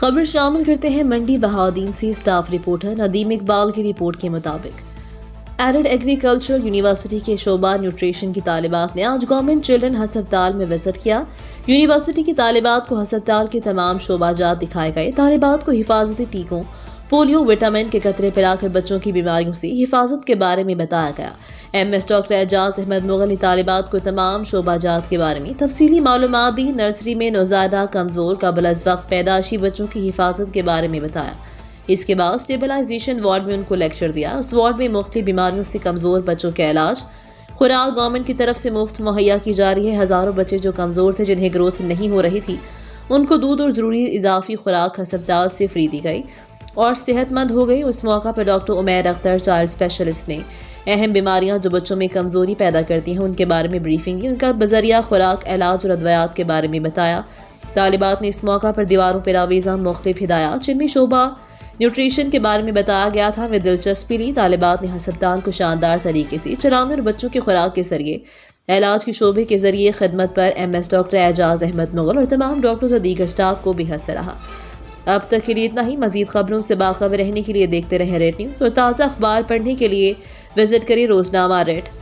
خبر شامل کرتے ہیں منڈی بہاؤدین سے سٹاف رپورٹر ندیم اقبال کی رپورٹ کے مطابق ایرڈ ایگریکلچرل یونیورسٹی کے شعبہ نیوٹریشن کی طالبات نے آج گورنمنٹ چلڈرن ہسپتال میں وزٹ کیا۔ یونیورسٹی کی طالبات کو ہسپتال کے تمام شعبہ جات دکھائے گئے۔ طالبات کو حفاظتی ٹیکوں، پولیو، وٹامن کے قطرے پلا کر بچوں کی بیماریوں سے حفاظت کے بارے میں بتایا گیا۔ MS ڈاکٹر اعجاز احمد مغل نے طالبات کو تمام شعبہ جات کے بارے میں تفصیلی معلومات دی۔ نرسری میں نوزائیدہ، کمزور، قبل از وقت پیدائشی بچوں کی حفاظت کے بارے میں بتایا۔ اس کے بعد اسٹیبلائزیشن وارڈ میں ان کو لیکچر دیا۔ اس وارڈ میں مختلف بیماریوں سے کمزور بچوں کا علاج، خوراک گورنمنٹ کی طرف سے مفت مہیا کی جا رہی ہے۔ ہزاروں بچے جو کمزور تھے، جنہیں گروتھ نہیں ہو رہی تھی، ان کو دودھ اور ضروری اضافی خوراک ہسپتال سے فری دی گئی اور صحت مند ہو گئی۔ اس موقع پر doctor Umair Akhtar, child specialist, نے اہم بیماریاں جو بچوں میں کمزوری پیدا کرتی ہیں ان کے بارے میں بریفنگ کی۔ ان کا بذریعہ خوراک، علاج اور ادویات کے بارے میں بتایا۔ طالبات نے اس موقع پر دیواروں پر آویزاں مختلف ہدایات، جن میں شعبہ نیوٹریشن کے بارے میں بتایا گیا تھا، میں دلچسپی لی۔ طالبات نے ہسپتال کو شاندار طریقے سے چلانے اور بچوں کی خوراک کے ذریعے علاج کے شعبے کے ذریعے خدمت پر MS ڈاکٹر اعجاز احمد مغل اور تمام ڈاکٹرز اور دیگر سٹاف کو بھی حد سراہا۔ اب تک کے لیے اتنا ہی۔ مزید خبروں سے باخبر رہنے کے لیے دیکھتے رہیں ریڈ نیوز اور تازہ اخبار پڑھنے کے لیے وزٹ کریں روزنامہ ریڈ۔